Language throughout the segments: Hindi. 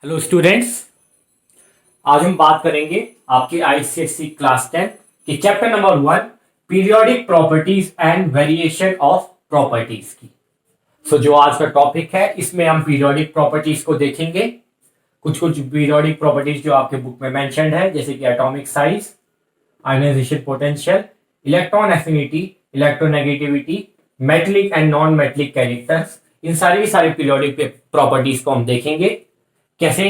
Hello students. आज हम बात करेंगे आपके आईसीएसई क्लास 10 के chapter number 1 periodic properties and variation of properties की। जो आज का टॉपिक है इसमें हम पीरियोडिक प्रॉपर्टीज को देखेंगे। कुछ पीरियोडिक प्रॉपर्टीज जो आपके बुक में मेंशन्ड है, जैसे कि atomic size, ionisation potential, electron affinity, electronegativity, metallic and non metallic characters, इन सारी पीरियोडिक प्रॉपर्टीज को हम देखेंगे। कैसे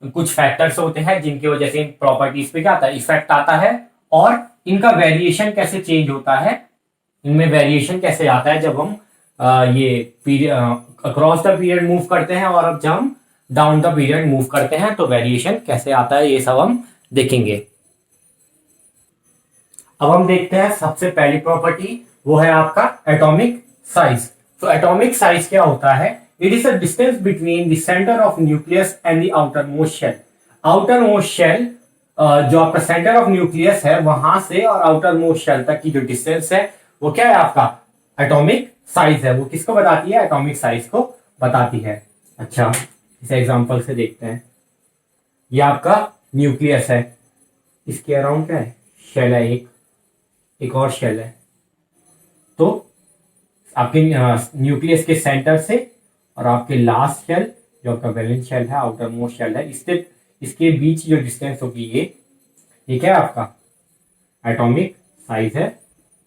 कुछ फैक्टर्स होते हैं जिनकी वजह से इन प्रॉपर्टीज पे क्या आता है, इफेक्ट आता है, और इनका वेरिएशन कैसे चेंज होता है, इनमें वेरिएशन कैसे आता है जब हम ये अक्रॉस द पीरियड मूव करते हैं, और अब जब हम डाउन द पीरियड मूव करते हैं तो वेरिएशन कैसे आता है, ये सब हम देखेंगे। अब हम देखते हैं सबसे पहली प्रॉपर्टी, वो है आपका एटॉमिक साइज। तो एटॉमिक साइज क्या होता है? It is a distance between the center of nucleus and the outermost shell. Outermost shell जो आपका सेंटर ऑफ न्यूक्लियस है वहां से और आउटरमोस्ट शेल तक की जो डिस्टेंस है वो क्या है आपका एटॉमिक साइज है। वो किसको बताती है? एटॉमिक साइज को बताती है। अच्छा, इस एग्जांपल से देखते हैं। ये आपका न्यूक्लियस है, इसके अराउंड क्या है? शेल है, एक और शेल है। तो आपके न्यूक्लियस के सेंटर से और आपके लास्ट शेल जो आपका वैलेंस शेल है, आउटर मोस्ट शेल है, इसके बीच जो डिस्टेंस होगी ये क्या है आपका एटॉमिक साइज है।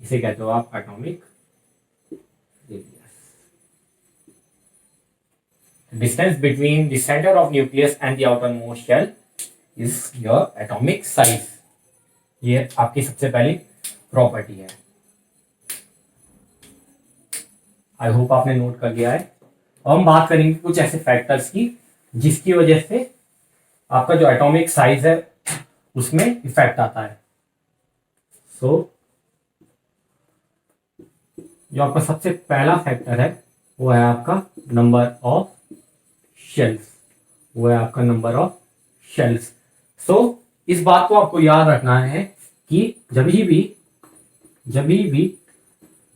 इसे कहते हो आप atomic radius. Distance between the centre of nucleus and the outer most shell is your atomic size. ये आपकी सबसे पहली प्रॉपर्टी है। आई होप आपने नोट कर लिया है। हम बात करेंगे कुछ ऐसे फैक्टर्स की जिसकी वजह से आपका जो एटॉमिक साइज है उसमें इफेक्ट आता है। जो आपका सबसे पहला फैक्टर है वो है आपका नंबर ऑफ शेल्स। वो है आपका नंबर ऑफ शेल्स। इस बात को आपको याद रखना है कि जब भी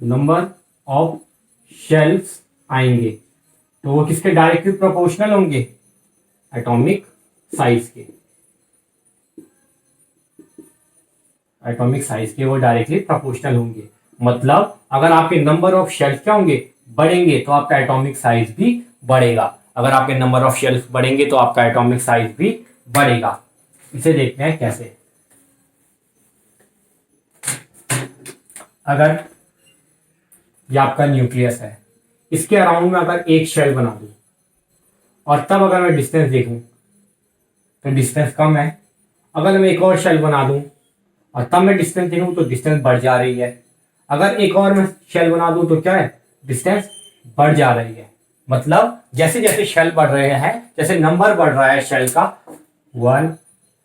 नंबर ऑफ शेल्स आएंगे तो वो किसके डायरेक्टली प्रोपोर्शनल होंगे? एटॉमिक साइज के। एटॉमिक साइज के वो डायरेक्टली प्रोपोर्शनल होंगे। मतलब अगर आपके नंबर ऑफ शेल्स क्या होंगे? बढ़ेंगे, तो आपका एटॉमिक साइज भी बढ़ेगा। अगर आपके नंबर ऑफ शेल्स बढ़ेंगे तो आपका एटॉमिक साइज भी बढ़ेगा। इसे देखते हैं कैसे। अगर ये आपका न्यूक्लियस है, इसके अराउंड में अगर एक शेल बना दूं और तब अगर मैं डिस्टेंस देखूं तो डिस्टेंस कम है। अगर मैं एक और शेल बना दूं और तब मैं डिस्टेंस देखूं तो डिस्टेंस बढ़ जा रही है। अगर एक और मैं शेल बना दूं तो क्या है? डिस्टेंस बढ़ जा रही है। मतलब जैसे जैसे शेल बढ़ रहे हैं, जैसे नंबर बढ़ रहा है शेल का 1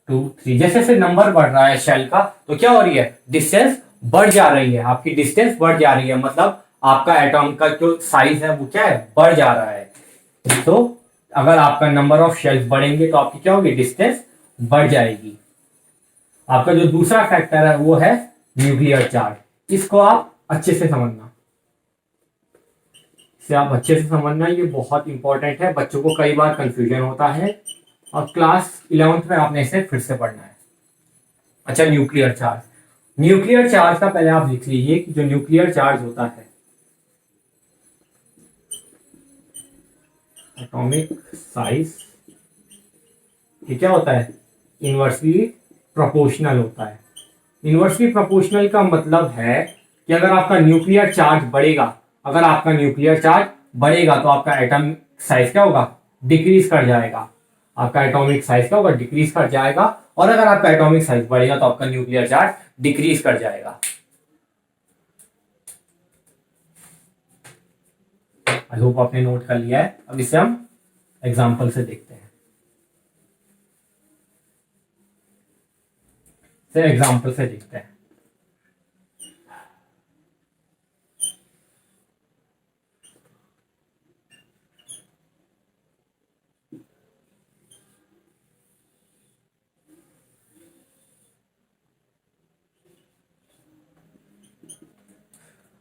2 3, जैसे जैसे नंबर बढ़ रहा है शेल का तो क्या हो रही है? डिस्टेंस बढ़ जा रही है। आपकी डिस्टेंस बढ़ जा रही है, मतलब आपका एटॉम का जो साइज है वो क्या है? बढ़ जा रहा है। तो अगर आपका नंबर ऑफ शेल्स बढ़ेंगे तो आपकी क्या होगी? डिस्टेंस बढ़ जाएगी। आपका जो दूसरा फैक्टर है वो है न्यूक्लियर चार्ज। इसको आप अच्छे से समझना, ये बहुत इंपॉर्टेंट है। बच्चों को कई बार कंफ्यूजन होता है और क्लास 11th में आपने इसे फिर से पढ़ना है। अच्छा, न्यूक्लियर चार्ज का पहले आप लिख लीजिए कि जो न्यूक्लियर चार्ज होता है, एटॉमिक साइज, ये क्या होता है? इनवर्सली प्रोपोर्शनल होता है। इनवर्सली प्रोपोर्शनल का मतलब है कि अगर आपका न्यूक्लियर चार्ज बढ़ेगा, तो आपका एटॉमिक साइज क्या होगा? डिक्रीज कर जाएगा। आपका एटॉमिक साइज क्या होगा? डिक्रीज कर जाएगा। और अगर आपका एटॉमिक साइज बढ़ेगा तो आपका न्यूक्लियर चार्ज डिक्रीज कर जाएगा। आई होप आपने नोट कर लिया है। अब इसे हम एग्जाम्पल से देखते हैं।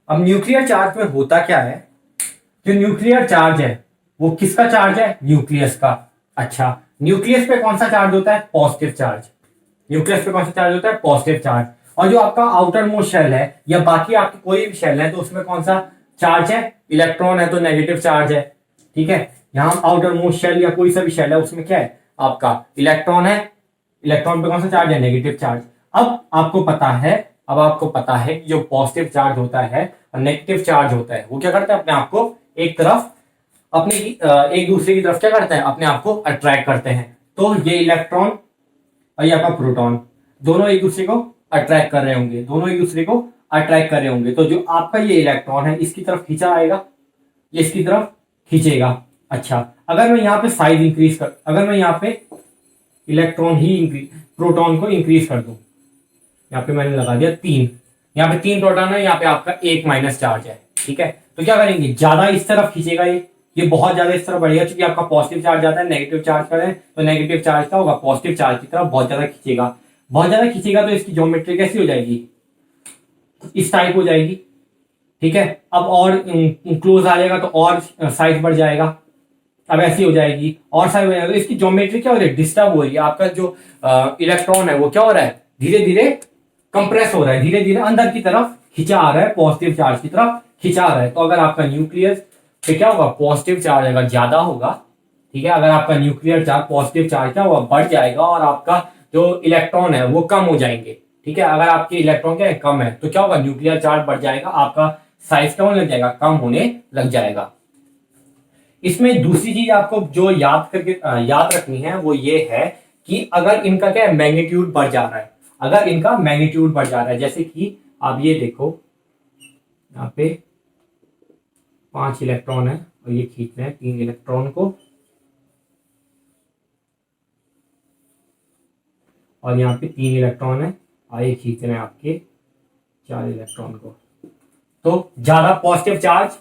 अब न्यूक्लियर चार्ज में होता क्या है? जो न्यूक्लियर चार्ज है वो किसका चार्ज है? न्यूक्लियस का। अच्छा, न्यूक्लियस पे कौन सा चार्ज होता है? Positive charge. न्यूक्लियस पे कौन सा चार्ज होता है? Positive charge. और जो आपका आउटर मोस्ट शेल है या बाकी आपके कोई भी शेल है तो उसमें कौन सा चार्ज है? इलेक्ट्रॉन है तो नेगेटिव चार्ज है। ठीक है, यहां आउटर मोस्ट शेल या कोई सा भी शेल है उसमें क्या है? आपका इलेक्ट्रॉन है। इलेक्ट्रॉन पे कौन सा चार्ज है? Negative charge. अब आपको पता है कि जो पॉजिटिव चार्ज होता है और नेगेटिव चार्ज होता है वो क्या करता है? अपने आप को एक तरफ अपने एक दूसरे की तरफ क्या करता है? अपने आप को अट्रैक्ट करते हैं। तो ये इलेक्ट्रॉन और ये आपका प्रोटॉन दोनों एक दूसरे को अट्रैक्ट कर रहे होंगे, दोनों एक दूसरे को अट्रैक्ट कर रहे होंगे। तो जो आपका ये इलेक्ट्रॉन है इसकी तरफ खींचा आएगा, ये इसकी तरफ खींचेगा। अच्छा, अगर मैं यहाँ पे साइज इंक्रीज कर, अगर मैं यहाँ पे इलेक्ट्रॉन ही प्रोटॉन को इंक्रीज कर दूं, यहाँ पे मैंने लगा दिया 3, यहाँ पे 3 प्रोटॉन है, यहाँ पे आपका 1 माइनस चार्ज है। ठीक है, तो क्या करेंगे? ज्यादा इस तरफ खींचेगा, ये बहुत ज्यादा इस तरफ बढ़ेगा, क्योंकि आपका पॉजिटिव चार्ज ज्यादा है, नेगेटिव चार्ज करें तो नेगेटिव चार्ज का होगा पॉजिटिव चार्ज की तरफ बहुत ज्यादा खींचेगा। बहुत ज्यादा खींचेगा तो इसकी ज्योमेट्री कैसी हो जाएगी? इस टाइप हो जाएगी। ठीक है, अब और क्लोज आ जाएगा तो और साइज बढ़ जाएगा, अब ऐसी हो जाएगी और साइज बढ़ जाएगा। इसकी ज्योमेट्री क्या हो रही है? डिस्टर्ब हो रही है। आपका जो इलेक्ट्रॉन है वो क्या हो रहा है? धीरे धीरे कंप्रेस हो रहा है, धीरे धीरे अंदर की तरफ खिंचा आ रहा है, पॉजिटिव चार्ज की तरफ खिंचा आ रहा है। तो अगर आपका न्यूक्लियस पे क्या होगा? पॉजिटिव चार्ज अगर ज्यादा होगा, ठीक है, अगर आपका न्यूक्लियर चार्ज पॉजिटिव चार्ज क्या होगा? बढ़ जाएगा और आपका जो इलेक्ट्रॉन है वो कम हो जाएंगे। ठीक है, अगर आपके इलेक्ट्रॉन क्या है? कम है, तो क्या होगा? न्यूक्लियर चार्ज बढ़ जाएगा, आपका साइज क्या होने लग जाएगा? कम होने लग जाएगा। इसमें दूसरी चीज आपको जो याद रखनी है वो ये है कि अगर इनका क्या है? मैग्नीट्यूड बढ़ जा रहा है, अगर इनका मैग्नीट्यूड बढ़ जा रहा है, जैसे कि आप ये देखो यहाँ पे 5 इलेक्ट्रॉन है और ये खींच रहे हैं 3 इलेक्ट्रॉन को, और यहाँ पे 3 इलेक्ट्रॉन है और ये खींच रहे हैं आपके 4 इलेक्ट्रॉन को। तो ज्यादा पॉजिटिव चार्ज,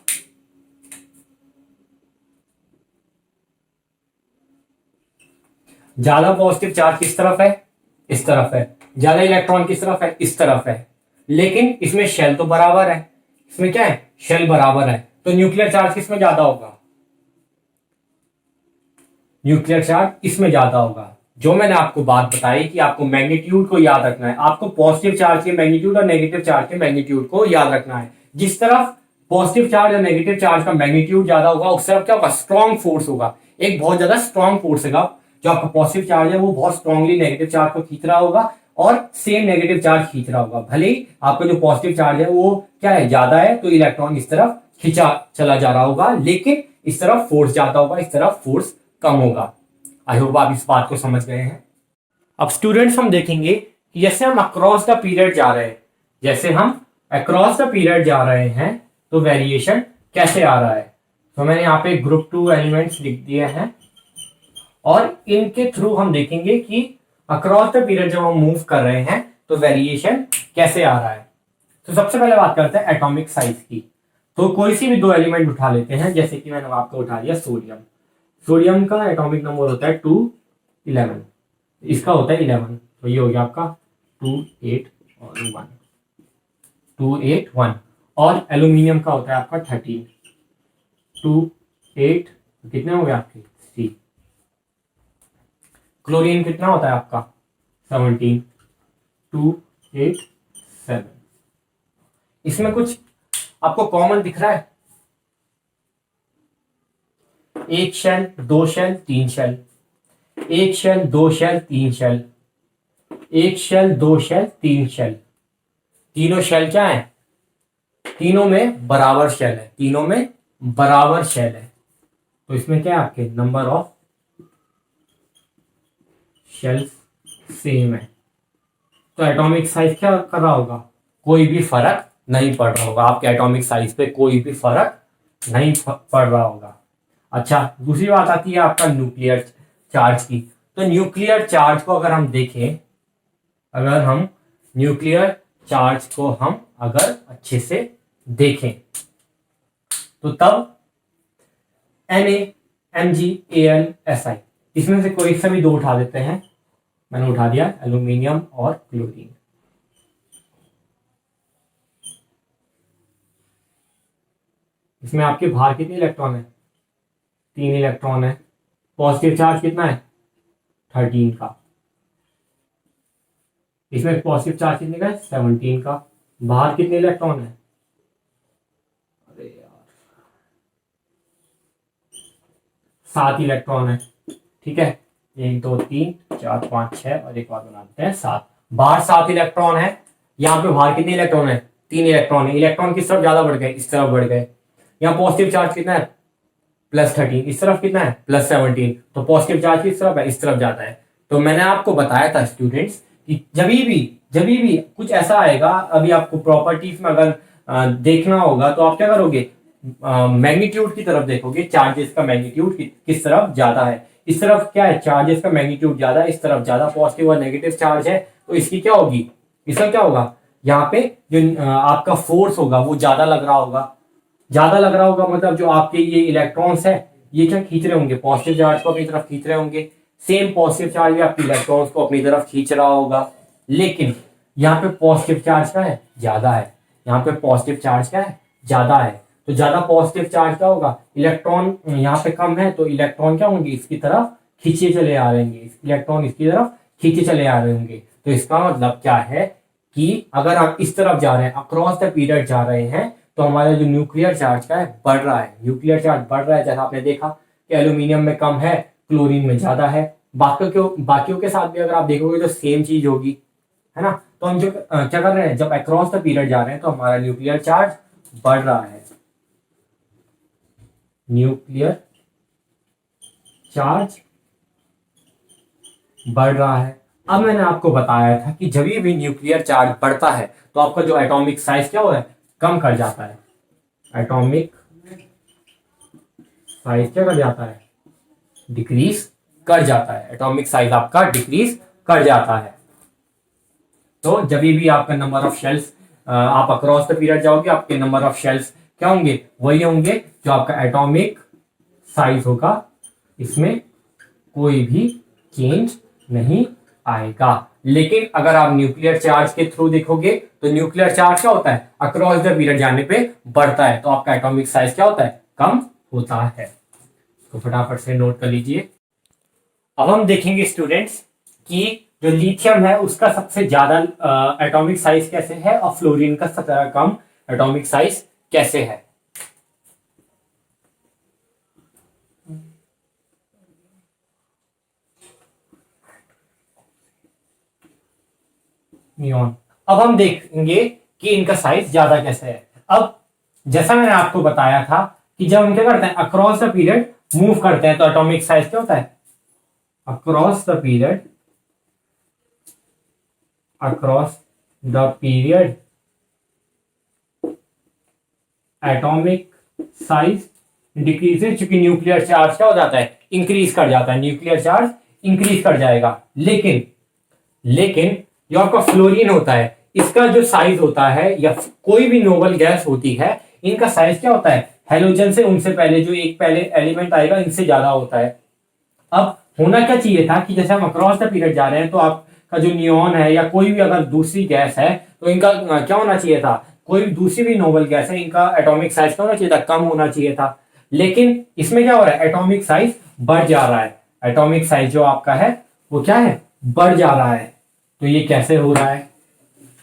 ज्यादा पॉजिटिव चार्ज किस तरफ है? इस तरफ है। ज्यादा इलेक्ट्रॉन किस तरफ है? इस तरफ है। लेकिन इसमें शेल तो बराबर है, इसमें क्या है? शेल बराबर है, तो न्यूक्लियर चार्ज किसमें ज्यादा होगा? न्यूक्लियर चार्ज इसमें ज्यादा होगा। जो मैंने आपको बात बताई कि आपको मैग्नीट्यूड को याद रखना है, आपको पॉजिटिव चार्ज के मैग्नीट्यूड और नेगेटिव चार्ज के मैग्नीट्यूड को याद रखना है। जिस तरफ पॉजिटिव चार्ज और नेगेटिव चार्ज का मैग्नीट्यूड ज्यादा होगा उस तरफ क्या होगा? स्ट्रॉन्ग फोर्स होगा, एक बहुत ज्यादा स्ट्रॉन्ग फोर्स होगा। जो आपका पॉजिटिव चार्ज है वो बहुत स्ट्रांगली नेगेटिव चार्ज को खींच रहा होगा और सेम नेगेटिव चार्ज खींच रहा होगा। भले ही आपका जो पॉजिटिव चार्ज है वो क्या है? ज्यादा है, तो इलेक्ट्रॉन इस तरफ खींचा चला जा रहा होगा, लेकिन इस तरफ फोर्स ज्यादा होगा, इस तरफ फोर्स कम होगा। आई होप आप इस बात को समझ गए हैं। अब स्टूडेंट्स हम देखेंगे कि जैसे हम अक्रॉस द पीरियड जा रहे हैं, जैसे हम अक्रॉस द पीरियड जा रहे हैं तो वेरिएशन कैसे आ रहा है। तो मैंने यहाँ पे ग्रुप 2 एलिमेंट्स लिख दिए हैं और इनके थ्रू हम देखेंगे कि अक्रॉस द पीरियड जब हम मूव कर रहे हैं तो वेरिएशन कैसे आ रहा है। तो सबसे पहले बात करते हैं एटॉमिक साइज की। तो कोई सी भी 2 एलिमेंट उठा लेते हैं, जैसे कि मैंने आपको उठा लिया सोडियम। सोडियम का एटॉमिक नंबर होता है 211, इसका होता है 11, तो ये हो गया आपका 2 8 और 1 2 8 1। और एल्यूमिनियम का होता है आपका 13 2 8, कितने हो गए आपके 3। क्लोरीन कितना होता है आपका 17 2 8 7। इसमें कुछ आपको कॉमन दिख रहा है? एक शेल, 2 शेल, 3 शेल, एक शेल, 2 शेल, 3 शेल, एक शेल, 2 शेल, 3 शेल। तीनों शेल क्या है? तीनों में बराबर शेल है, तीनों में बराबर शेल है। तो इसमें क्या है? आपके नंबर ऑफ शेल्स सेम है, तो एटॉमिक साइज क्या कर रहा होगा? कोई भी फर्क नहीं पड़ रहा होगा, आपके एटॉमिक साइज पे कोई भी फर्क नहीं पड़ रहा होगा। अच्छा, दूसरी बात आती है आपका न्यूक्लियर चार्ज की। तो न्यूक्लियर चार्ज को अगर हम देखें, अगर हम न्यूक्लियर चार्ज को हम अगर अच्छे से देखें तो तब NaMgAlSi, इसमें से कोई सा भी 2 उठा देते हैं। मैंने उठा दिया एल्यूमिनियम और क्लोरीन। इसमें आपके बाहर कितने इलेक्ट्रॉन है? 3 इलेक्ट्रॉन है। पॉजिटिव चार्ज कितना है? 13 का। इसमें पॉजिटिव चार्ज कितने का है? 17 का। बाहर कितने इलेक्ट्रॉन है? अरे यार 7 इलेक्ट्रॉन है। ठीक है, 1 2 3 4 5 6 और एक और बना देते हैं 7। बाहर 7 इलेक्ट्रॉन है, यहाँ पे बाहर कितने इलेक्ट्रॉन है? 3 इलेक्ट्रॉन है। इलेक्ट्रॉन किस तरफ ज्यादा बढ़ गए? इस तरफ बढ़ गए। यहाँ पॉजिटिव चार्ज कितना है? +13। इस तरफ कितना है? +17। तो पॉजिटिव चार्ज किस तरफ है? इस तरफ जाता है। तो मैंने आपको बताया था स्टूडेंट्स कि जब भी कुछ ऐसा आएगा, अभी आपको प्रॉपर्टीज में अगर देखना होगा तो आप क्या करोगे? मैग्नीट्यूड की तरफ देखोगे, चार्जेस का मैग्नीट्यूड किस तरफ ज्यादा है। इस तरफ क्या है? चार्जेस का मैग्नीट्यूड ज्यादा है, इस तरफ ज्यादा पॉजिटिव और नेगेटिव चार्ज है, तो इसकी क्या होगी? इसका क्या होगा? यहाँ पे जो आपका फोर्स होगा वो ज्यादा लग रहा होगा। ज्यादा लग रहा होगा मतलब जो आपके ये इलेक्ट्रॉन्स है ये क्या खींच रहे होंगे? पॉजिटिव चार्ज को अपनी तरफ खींच रहे होंगे। सेम पॉजिटिव चार्ज भी आपके इलेक्ट्रॉन्स को अपनी तरफ खींच रहा होगा, लेकिन यहाँ पे पॉजिटिव चार्ज क्या है? ज्यादा है। यहाँ पे पॉजिटिव चार्ज क्या है? ज्यादा है। तो ज्यादा पॉजिटिव चार्ज क्या होगा? इलेक्ट्रॉन यहाँ पे कम है, तो इलेक्ट्रॉन क्या होंगे? इसकी तरफ खींचे चले आ रहे होंगे। इलेक्ट्रॉन इसकी तरफ खींचे चले आ रहे होंगे। तो इसका मतलब क्या है कि अगर आप इस तरफ जा रहे हैं, अक्रॉस द पीरियड जा रहे हैं, तो हमारा जो न्यूक्लियर चार्ज का है बढ़ रहा है। न्यूक्लियर चार्ज बढ़ रहा है, जैसा आपने देखा कि एल्यूमिनियम में कम है, क्लोरीन में ज्यादा है। बाकियों के साथ भी अगर आप देखोगे तो सेम चीज होगी, है ना। तो हम जो क्या कर रहे हैं, जब अक्रॉस द पीरियड जा रहे हैं तो हमारा न्यूक्लियर चार्ज बढ़ रहा है। न्यूक्लियर चार्ज बढ़ रहा है। अब मैंने आपको बताया था कि जब भी न्यूक्लियर चार्ज बढ़ता है तो आपका जो एटॉमिक साइज क्या होता है? कम कर जाता है। एटॉमिक साइज क्या कर जाता है? डिक्रीज कर जाता है। एटॉमिक साइज आपका डिक्रीज कर जाता है। तो जब भी आपका नंबर ऑफ शेल्स, आप अक्रॉस द पीरियड जाओगे, आपके नंबर ऑफ शेल्स क्या होंगे? वही होंगे जो आपका एटॉमिक साइज होगा। इसमें कोई भी चेंज नहीं आएगा। लेकिन अगर आप न्यूक्लियर चार्ज के थ्रू देखोगे तो न्यूक्लियर चार्ज क्या होता है? अक्रॉस द पीरियड जाने पे बढ़ता है, तो आपका एटॉमिक साइज क्या होता है? कम होता है। तो फटाफट से नोट कर लीजिए। अब हम देखेंगे स्टूडेंट्स कि जो लिथियम है उसका सबसे ज्यादा एटॉमिक साइज कैसे है और फ्लोरीन का सबसे कम एटॉमिक साइज कैसे है। नियॉन। अब हम देखेंगे कि इनका साइज ज्यादा कैसे है। अब जैसा मैंने आपको बताया था कि जब हम क्या करते हैं, अक्रॉस द पीरियड मूव करते हैं, तो एटॉमिक साइज क्या होता है? Across the period, across the period atomic size decreases, चूंकि न्यूक्लियर चार्ज क्या हो जाता है? इंक्रीज कर जाता है। न्यूक्लियर चार्ज इंक्रीज कर जाएगा। लेकिन जो आपका फ्लोरीन होता है, इसका जो साइज होता है, या कोई भी नोबल गैस होती है, इनका साइज क्या होता है? हेलोजन से उनसे पहले जो एक पहले एलिमेंट आएगा इनसे ज्यादा होता है। अब होना क्या चाहिए था कि जैसे हम अक्रॉस द पीरियड जा रहे हैं तो आपका जो नियॉन है या कोई भी अगर दूसरी गैस है तो इनका क्या होना चाहिए था? कोई भी दूसरी भी नोबल गैस है, इनका एटॉमिक साइज क्या होना चाहिए था? कम होना चाहिए था। लेकिन इसमें क्या हो रहा है? एटॉमिक साइज बढ़ जा रहा है। एटॉमिक साइज जो आपका है वो क्या है? बढ़ जा रहा है। तो ये कैसे हो रहा है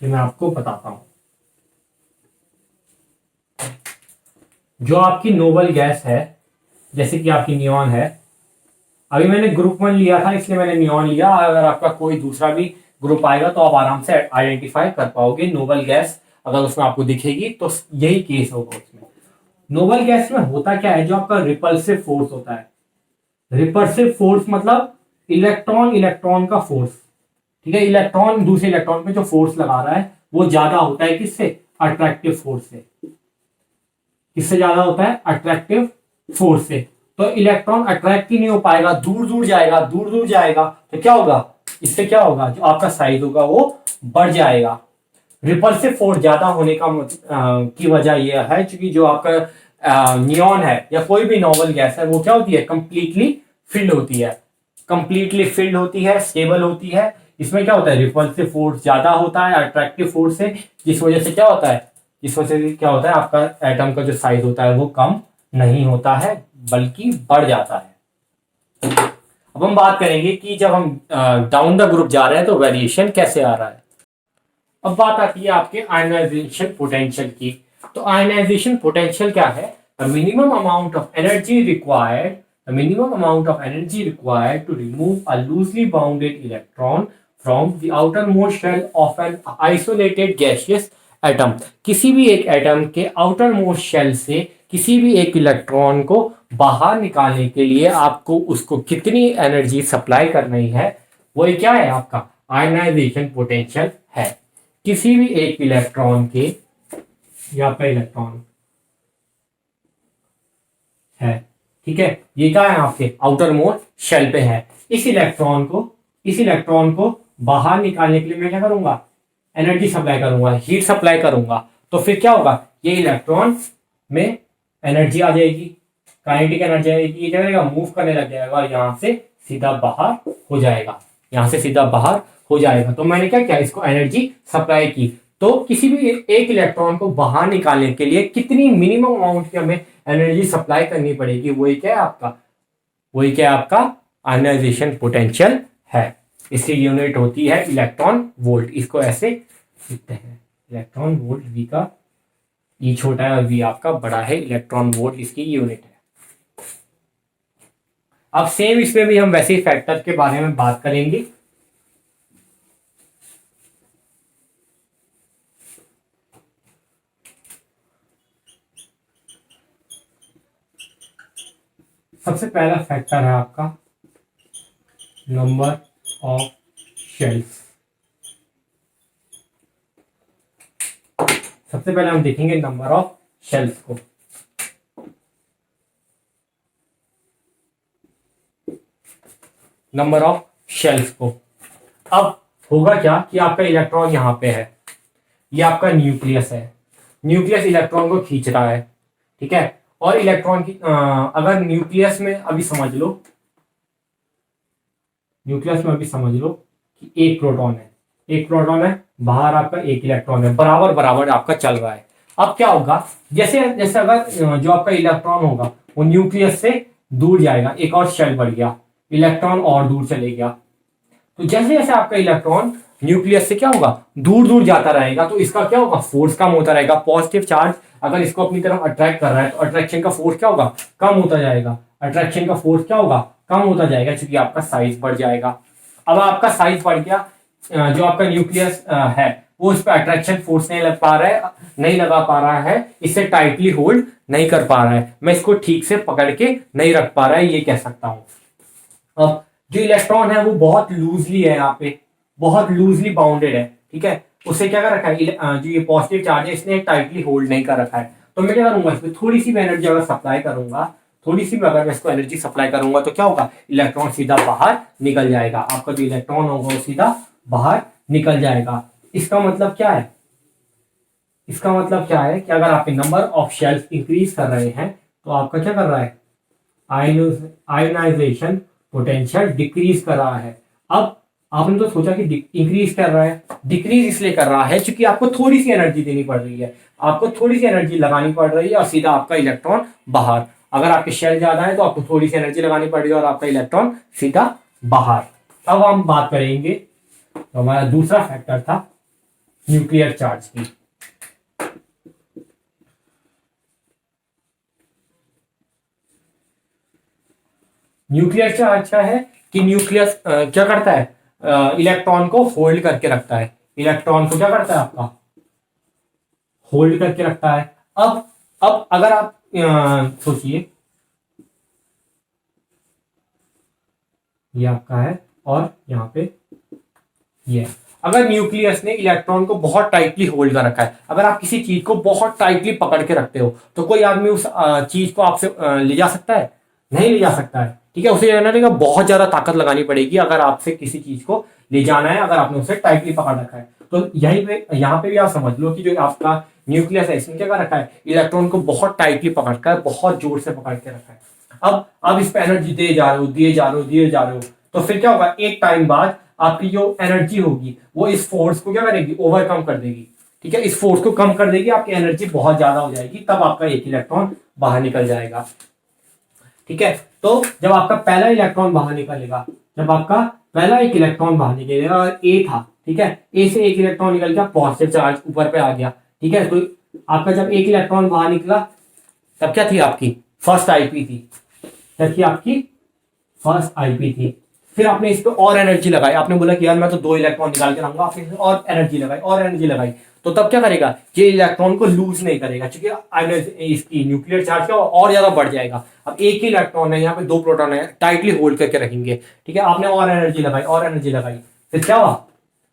ये मैं आपको बताता हूं। जो आपकी नोबल गैस है, जैसे कि आपकी नियॉन है, अभी मैंने ग्रुप 1 लिया था इसलिए मैंने नियॉन लिया। अगर आपका कोई दूसरा भी ग्रुप आएगा तो आप आराम से आइडेंटिफाई कर पाओगे। नोबल गैस अगर उसमें आपको दिखेगी तो यही केस होगा उसमें। नोबल गैस में होता क्या है? जो आपका रिपल्सिव फोर्स होता है, रिपल्सिव फोर्स मतलब इलेक्ट्रॉन का फोर्स, ठीक है। इलेक्ट्रॉन दूसरे इलेक्ट्रॉन पे जो फोर्स लगा रहा है वो ज्यादा होता है किससे? अट्रैक्टिव फोर्स से। किससे ज्यादा होता है? अट्रैक्टिव फोर्स से। तो इलेक्ट्रॉन अट्रैक्ट ही नहीं हो पाएगा, दूर दूर जाएगा, दूर दूर जाएगा, तो क्या होगा? इससे क्या होगा? जो आपका साइज होगा वो बढ़ जाएगा। रिपल्सिव फोर्स ज्यादा होने का की वजह यह है क्योंकि जो आपका नियॉन है या कोई भी नोबल गैस है वो क्या होती है? कंप्लीटली फिल्ड होती है। कंप्लीटली फिल्ड होती है, स्टेबल होती है। इसमें क्या होता है? रिपल्सिव फोर्स ज्यादा होता है अट्रैक्टिव फोर्स से, जिस वजह से क्या होता है? जिस वजह से क्या होता है? आपका एटम का जो साइज होता है वो कम नहीं होता है बल्कि बढ़ जाता है। अब हम बात करेंगे कि जब हम डाउन द ग्रुप जा रहे हैं तो वेरिएशन कैसे आ रहा है। अब बात आती है आपके आयनाइजेशन पोटेंशियल की। तो आयनाइजेशन पोटेंशियल क्या है? The minimum amount of energy required to remove a loosely bounded electron from the outermost shell of an isolated gaseous atom. किसी भी एक एटम के आउटर मोस्ट शेल से किसी भी एक इलेक्ट्रॉन को बाहर निकालने के लिए आपको उसको कितनी एनर्जी सप्लाई करनी है, वही क्या है? आपका आयनाइजेशन पोटेंशियल है। किसी भी एक इलेक्ट्रॉन के, ये आपका इलेक्ट्रॉन है, ठीक है, ये क्या है? आपके आउटर मोस्ट शेल पे है। इस इलेक्ट्रॉन को बाहर निकालने के लिए मैं क्या करूंगा? एनर्जी सप्लाई करूंगा, हीट सप्लाई करूंगा। तो फिर क्या होगा? ये इलेक्ट्रॉन में एनर्जी आ जाएगी, काइनेटिक एनर्जी आएगी, ये क्या करेगा? मूव करने लग जाएगा और यहाँ से सीधा बाहर हो जाएगा। तो मैंने क्या किया? इसको एनर्जी सप्लाई की। तो किसी भी एक इलेक्ट्रॉन को बाहर निकालने के लिए कितनी मिनिमम अमाउंट की हमें एनर्जी सप्लाई करनी पड़ेगी, वही क्या है आपका आयनाइजेशन पोटेंशियल है। इसकी यूनिट होती है इलेक्ट्रॉन वोल्ट। इसको ऐसे लिखते हैं, इलेक्ट्रॉन वोल्ट। वी का ई छोटा है और वी आपका बड़ा है, इलेक्ट्रॉन वोल्ट इसकी यूनिट है। अब सेम इसमें भी हम वैसे ही फैक्टर के बारे में बात करेंगे। सबसे पहला फैक्टर है आपका नंबर ऑफ शेल्स। सबसे पहले हम देखेंगे नंबर ऑफ शेल्स को। नंबर ऑफ शेल्स को अब होगा क्या कि आपका इलेक्ट्रॉन यहां पे है, ये आपका न्यूक्लियस है। न्यूक्लियस इलेक्ट्रॉन को खींच रहा है, ठीक है। और इलेक्ट्रॉन की अगर न्यूक्लियस में अभी समझ लो कि एक प्रोटॉन है, बाहर आपका एक इलेक्ट्रॉन है, बराबर बराबर आपका चल रहा है। अब क्या होगा? जैसे जैसे अगर जो आपका इलेक्ट्रॉन होगा वो न्यूक्लियस से दूर जाएगा, एक और शेल बढ़ गया, इलेक्ट्रॉन और दूर चले गया। तो जैसे जैसे आपका इलेक्ट्रॉन न्यूक्लियस से क्या होगा? दूर दूर जाता रहेगा, तो इसका क्या होगा? फोर्स कम होता रहेगा। पॉजिटिव चार्ज अगर इसको अपनी तरफ अट्रैक्ट कर रहा है तो अट्रैक्शन का फोर्स क्या होगा? कम होता जाएगा। कम होता जाएगा क्योंकि आपका साइज बढ़ जाएगा। अब आपका साइज बढ़ गया, जो आपका न्यूक्लियस है वो उस पर अट्रैक्शन फोर्स नहीं लगा पा रहा है, इससे टाइटली होल्ड नहीं कर पा रहा है, मैं इसको ठीक से पकड़ के नहीं रख पा रहा है, ये कह सकता हूं। अब जो इलेक्ट्रॉन है वो बहुत लूजली है, यहाँ पे बहुत लूजली बाउंडेड है, ठीक है। उसे क्या कर रखा है? जो ये पॉजिटिव चार्ज है इसने टाइटली होल्ड नहीं कर रखा है। तो मैं क्या करूंगा? इसमें थोड़ी सी भी एनर्जी अगर सप्लाई करूंगा, मैं इसको एनर्जी सप्लाई करूंगा तो क्या होगा? इलेक्ट्रॉन सीधा बाहर निकल जाएगा। आपका जो इलेक्ट्रॉन होगा वो सीधा बाहर निकल जाएगा। इसका मतलब क्या है? कि अगर आपके नंबर ऑफ शेल्स इंक्रीज कर रहे हैं तो आपका क्या कर रहा है? आयोनाइजेशन पोटेंशियल डिक्रीज कर रहा है। अब आपने तो सोचा कि इंक्रीज कर रहा है, डिक्रीज इसलिए कर रहा है क्योंकि आपको थोड़ी सी एनर्जी देनी पड़ रही है, आपको थोड़ी सी एनर्जी लगानी पड़ रही है और सीधा आपका इलेक्ट्रॉन बाहर। अगर आपके शेल ज्यादा है तो आपको थोड़ी सी एनर्जी लगानी पड़ रही है और आपका इलेक्ट्रॉन सीधा बाहर। अब हम बात करेंगे, तो हमारा दूसरा फैक्टर था न्यूक्लियर चार्ज की। न्यूक्लियर चार्ज क्या है कि न्यूक्लियस क्या करता है? इलेक्ट्रॉन को होल्ड करके रखता है। इलेक्ट्रॉन को क्या करता है? आपका होल्ड करके रखता है। अब अगर आप सोचिए, ये आपका है और यहां पे ये, अगर न्यूक्लियस ने इलेक्ट्रॉन को बहुत टाइटली होल्ड कर रखा है, अगर आप किसी चीज को बहुत टाइटली पकड़ के रखते हो तो कोई आदमी उस चीज को आपसे ले जा सकता है? नहीं ले जा सकता है, ठीक है। उसे लेने का बहुत ज्यादा ताकत लगानी पड़ेगी अगर आपसे किसी चीज को ले जाना है, अगर आपने उसे टाइटली पकड़ रखा है। तो यहाँ पे भी आप समझ लो कि जो आपका न्यूक्लियस है इसने क्या कर रखा है? इलेक्ट्रॉन को बहुत टाइटली पकड़ कर, बहुत जोर से पकड़ के रखा है। अब इस पे एनर्जी दिए जा रहे हो तो फिर क्या होगा? एक टाइम बाद आपकी जो एनर्जी होगी वो इस फोर्स को क्या करेगी? ओवरकम कर देगी, ठीक है। इस फोर्स को कम कर देगी, आपकी एनर्जी बहुत ज्यादा हो जाएगी, तब आपका एक इलेक्ट्रॉन बाहर निकल जाएगा, ठीक है। तो जब आपका पहला इलेक्ट्रॉन बाहर निकलेगा, जब आपका पहला एक इलेक्ट्रॉन बाहर निकलेगा और ए था, ठीक है, ए से एक इलेक्ट्रॉन निकल गया, पॉजिटिव चार्ज ऊपर पे आ गया, ठीक है। तो आपका जब एक इलेक्ट्रॉन बाहर निकला तब क्या थी आपकी फर्स्ट आईपी थी, क्या थी आपकी फर्स्ट आईपी थी। फिर आपने इस पे और एनर्जी लगाई, आपने बोला कि यार मैं तो 2 इलेक्ट्रॉन निकाल के लाऊंगा, आपने और एनर्जी लगाई और एनर्जी लगाई, तो तब क्या करेगा, ये इलेक्ट्रॉन को लूज नहीं करेगा, क्योंकि इसकी न्यूक्लियर चार्ज क्या और ज्यादा बढ़ जाएगा। अब एक ही इलेक्ट्रॉन है, यहाँ पे 2 प्रोटॉन है, टाइटली होल्ड करके रखेंगे, ठीक है। आपने और एनर्जी लगाई और एनर्जी लगाई, फिर क्या हुआ,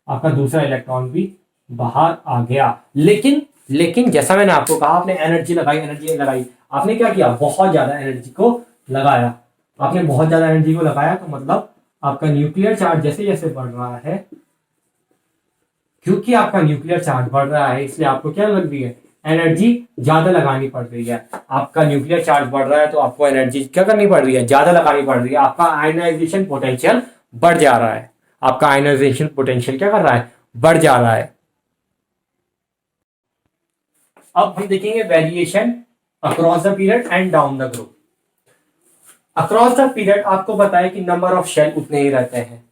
आपका दूसरा इलेक्ट्रॉन भी बाहर आ गया। लेकिन जैसा मैंने आपको कहा, आपने एनर्जी लगाई, आपने क्या किया, बहुत ज्यादा एनर्जी को लगाया, आपने बहुत ज्यादा एनर्जी को लगाया, तो मतलब आपका न्यूक्लियर चार्ज जैसे जैसे बढ़ रहा है, क्योंकि आपका न्यूक्लियर चार्ज बढ़ रहा है, इसलिए आपको क्या लग रही है, एनर्जी ज्यादा लगानी पड़ रही है। आपका न्यूक्लियर चार्ज बढ़ रहा है तो आपको एनर्जी क्या करनी पड़ रही है, ज्यादा लगानी पड़ रही है। आपका आयनाइजेशन पोटेंशियल बढ़ जा रहा है, आपका आयनाइजेशन पोटेंशियल क्या कर रहा है, बढ़ जा रहा है। अब हम देखेंगे variation across the period and down the group. Across the period आपको पता है कि नंबर ऑफ शेल उतने ही रहते हैं,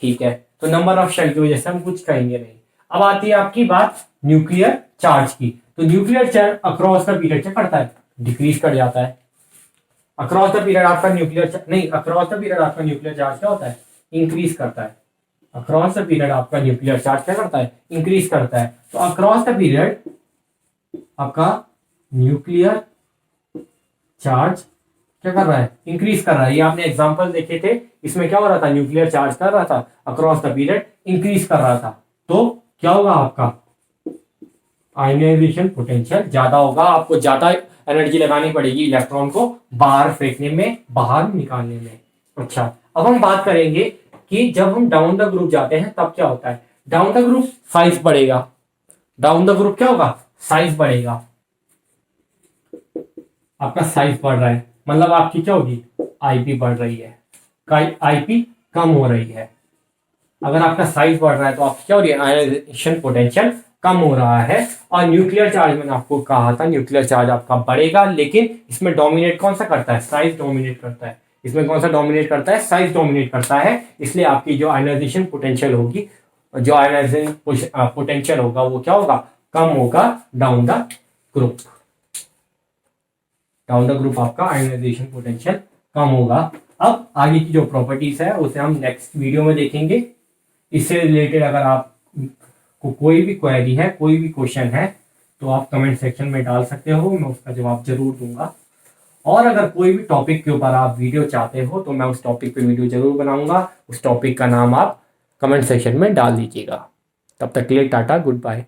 ठीक है, तो नंबर ऑफ शेल की वजह से हम कुछ कहेंगे नहीं। अब आती है आपकी बात न्यूक्लियर चार्ज की, तो nuclear charge across the period क्या करता है, डिक्रीज कर जाता है। अक्रॉस द पीरियड आपका न्यूक्लियर चार्ज क्या होता है, इंक्रीज करता है। अक्रॉस द पीरियड आपका न्यूक्लियर चार्ज क्या करता है, इंक्रीज करता है। तो अक्रॉस द पीरियड आपका न्यूक्लियर चार्ज क्या कर रहा है, इंक्रीज कर रहा है। ये आपने एग्जांपल देखे थे, इसमें क्या हो रहा था, न्यूक्लियर चार्ज कर रहा था, अक्रॉस द पीरियड इंक्रीज कर रहा था, तो क्या होगा, आपका आयनाइजेशन पोटेंशियल ज्यादा होगा, आपको ज्यादा एनर्जी लगानी पड़ेगी इलेक्ट्रॉन को बाहर फेंकने में, बाहर निकालने में। अच्छा, अब हम बात करेंगे कि जब हम डाउन द ग्रुप जाते हैं तब क्या होता है, डाउन द ग्रुप साइज बढ़ेगा, डाउन द ग्रुप क्या होगा, साइज बढ़ेगा, आपका साइज बढ़ रहा है, मतलब आपकी क्या होगी, आईपी बढ़ रही है, आईपी कम हो रही है। अगर आपका साइज बढ़ रहा है तो आपकी क्या हो रही है, आयनाइजेशन पोटेंशियल कम हो रहा है। और न्यूक्लियर चार्ज मैंने आपको कहा था, न्यूक्लियर चार्ज आपका बढ़ेगा, लेकिन इसमें डोमिनेट कौन सा करता है, साइज डोमिनेट करता है। इसमें कौन सा डोमिनेट करता है, साइज डोमिनेट करता है, इसलिए आपकी जो आयनाइजेशन पोटेंशियल होगी, जो आयनाइजेशन पोटेंशियल होगा वो क्या होगा, कम होगा down the group. Down the group आपका आयनाइजेशन पोटेंशियल कम होगा। अब आगे की जो प्रॉपर्टीज है उसे हम नेक्स्ट वीडियो में देखेंगे। इससे रिलेटेड अगर आप को कोई भी क्वेरी है, कोई भी क्वेश्चन है, तो आप कमेंट सेक्शन में डाल सकते हो, मैं उसका जवाब जरूर दूंगा। और अगर कोई भी टॉपिक के ऊपर आप वीडियो चाहते हो तो मैं उस टॉपिक पे वीडियो जरूर बनाऊंगा, उस टॉपिक का नाम आप कमेंट सेक्शन में डाल दीजिएगा। तब तक के लिए टाटा, गुड बाय।